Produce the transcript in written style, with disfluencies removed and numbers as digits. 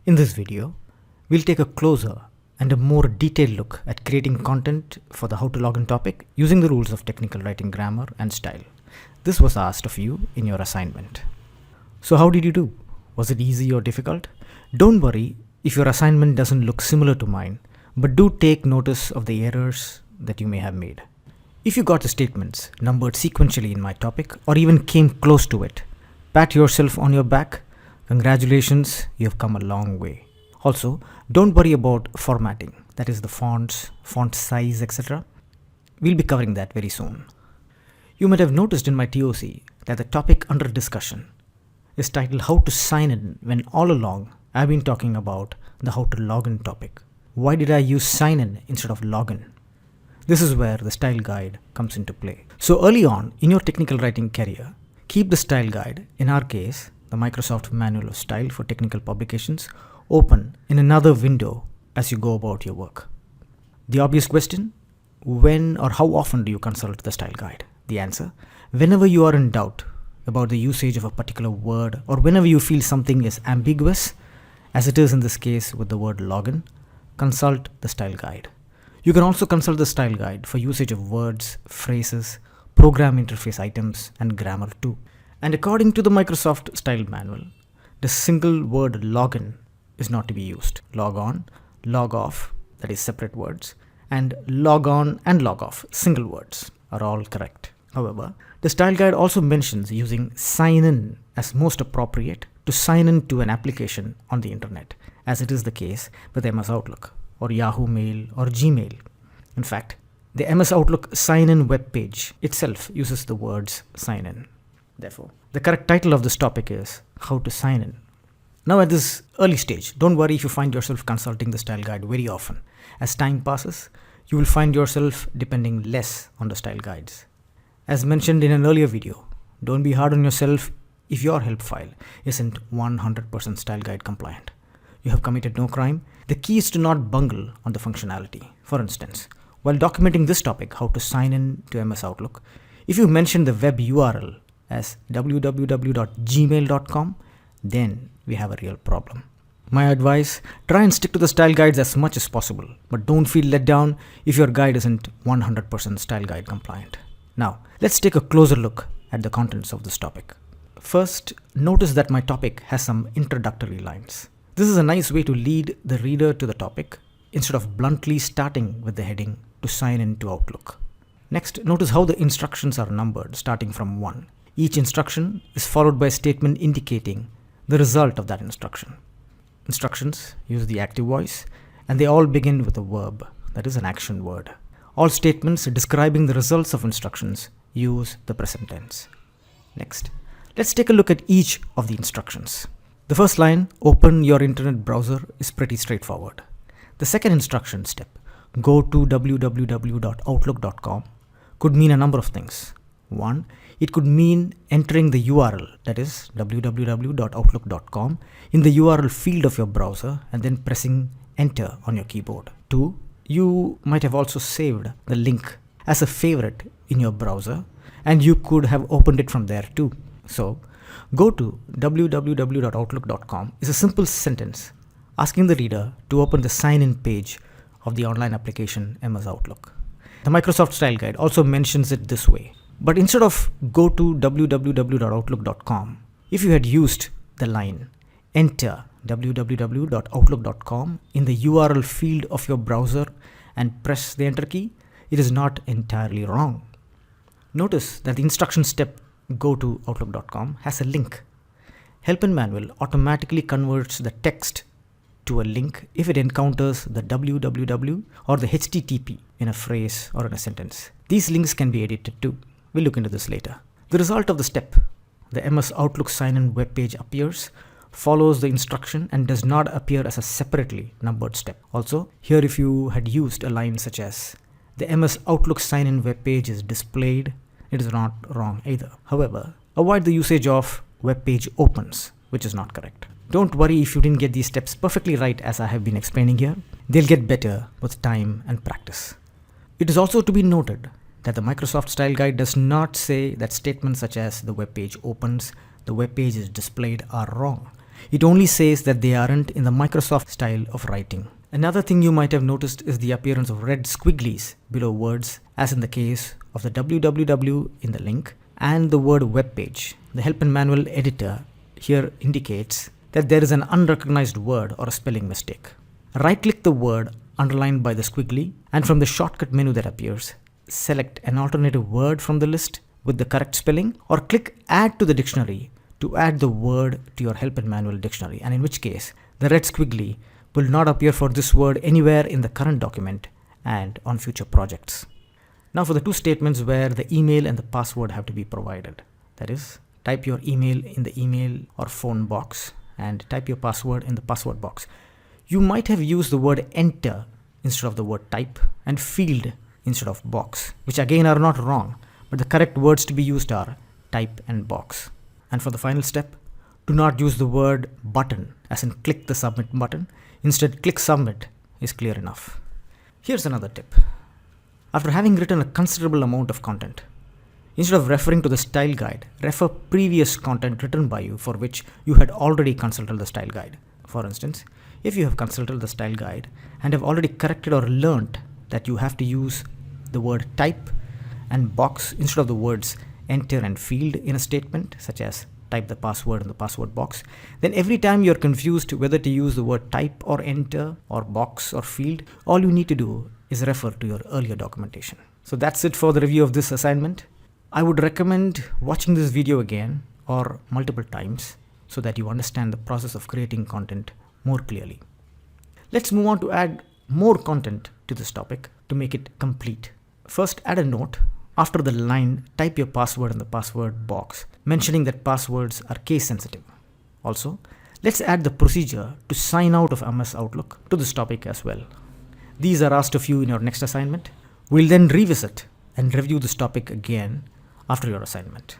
In this video, we'll take a closer and a more detailed look at creating content for the How to Login topic using the rules of technical writing grammar and style. This was asked of you in your assignment. So how did you do? Was it easy or difficult? Don't worry if your assignment doesn't look similar to mine, but do take notice of the errors that you may have made. If you got the statements numbered sequentially in my topic or even came close to it, pat yourself on your back. Congratulations, you have come a long way. Also, don't worry about formatting, that is the fonts, font size, etc. We'll be covering that very soon. You might have noticed in my TOC that the topic under discussion is titled How to Sign In, when all along I've been talking about the How to Login topic. Why did I use sign in instead of login? This is where the style guide comes into play. So early on in your technical writing career, keep the style guide, in our case, the Microsoft Manual of Style for Technical Publications, open in another window as you go about your work. The obvious question, when or how often do you consult the style guide? The answer, whenever you are in doubt about the usage of a particular word or whenever you feel something is ambiguous, as it is in this case with the word login, consult the style guide. You can also consult the style guide for usage of words, phrases, program interface items, and grammar too. And according to the Microsoft Style Manual, the single word login is not to be used. Log on, log off, that is separate words, and log on and log off, single words, are all correct. However, the style guide also mentions using sign in as most appropriate to sign in to an application on the internet, as it is the case with MS Outlook or Yahoo Mail or Gmail. In fact, the MS Outlook sign-in web page itself uses the words sign in. Therefore, the correct title of this topic is How to Sign In. Now at this early stage, don't worry if you find yourself consulting the style guide very often. As time passes, you will find yourself depending less on the style guides. As mentioned in an earlier video, don't be hard on yourself if your help file isn't 100% style guide compliant. You have committed no crime. The key is to not bungle on the functionality. For instance, while documenting this topic, how to sign in to MS Outlook, if you mention the web URL as www.gmail.com, then we have a real problem. My advice, try and stick to the style guides as much as possible, but don't feel let down if your guide isn't 100% style guide compliant. Now, let's take a closer look at the contents of this topic. First, notice that my topic has some introductory lines. This is a nice way to lead the reader to the topic instead of bluntly starting with the heading to sign in to Outlook. Next, notice how the instructions are numbered starting from 1. Each instruction is followed by a statement indicating the result of that instruction. Instructions use the active voice and they all begin with a verb, that is an action word. All statements describing the results of instructions use the present tense. Next, let's take a look at each of the instructions. The first line, open your internet browser, is pretty straightforward. The second instruction step, go to www.outlook.com, could mean a number of things. 1. It could mean entering the URL, that is www.outlook.com, in the URL field of your browser and then pressing enter on your keyboard. 2. You might have also saved the link as a favorite in your browser and you could have opened it from there too. So, go to www.outlook.com is a simple sentence asking the reader to open the sign-in page of the online application MS Outlook. The Microsoft Style Guide also mentions it this way. But instead of go to www.outlook.com, if you had used the line enter www.outlook.com in the URL field of your browser and press the enter key, it is not entirely wrong. Notice that the instruction step go to outlook.com has a link. Help-in Manual automatically converts the text to a link if it encounters the www or the http in a phrase or in a sentence. These links can be edited too. We'll look into this later. The result of the step, the MS Outlook sign-in web page appears, follows the instruction and does not appear as a separately numbered step. Also, here if you had used a line such as the MS Outlook sign-in web page is displayed, it is not wrong either. However, avoid the usage of web page opens, which is not correct. Don't worry if you didn't get these steps perfectly right as I have been explaining here. They'll get better with time and practice. It is also to be noted that the Microsoft Style Guide does not say that statements such as the web page opens, the web page is displayed are wrong. It only says that they aren't in the Microsoft style of writing. Another thing you might have noticed is the appearance of red squigglies below words, as in the case of the www in the link and the word web page. The help and manual editor here indicates that there is an unrecognized word or a spelling mistake. Right-click the word underlined by the squiggly, and from the shortcut menu that appears, select an alternative word from the list with the correct spelling, or click Add to the dictionary to add the word to your help and manual dictionary, and in which case the red squiggly will not appear for this word anywhere in the current document and on future projects. Now for the two statements where the email and the password have to be provided. That is, type your email in the email or phone box and type your password in the password box. You might have used the word enter instead of the word type and field instead of box, which again are not wrong, but the correct words to be used are type and box. And for the final step, do not use the word button as in click the submit button. Instead, click submit is clear enough. Here's another tip. After having written a considerable amount of content, instead of referring to the style guide, refer previous content written by you for which you had already consulted the style guide. For instance, if you have consulted the style guide and have already corrected or learnt that you have to use the word type and box instead of the words enter and field in a statement, such as type the password in the password box, then every time you're confused whether to use the word type or enter or box or field, all you need to do is refer to your earlier documentation. So that's it for the review of this assignment. I would recommend watching this video again or multiple times so that you understand the process of creating content more clearly. Let's move on to add more content to this topic to make it complete. First, add a note after the line type your password in the password box, mentioning that passwords are case sensitive. Also, let's add the procedure to sign out of MS Outlook to this topic as well. These are asked of you in your next assignment. We'll then revisit and review this topic again after your assignment.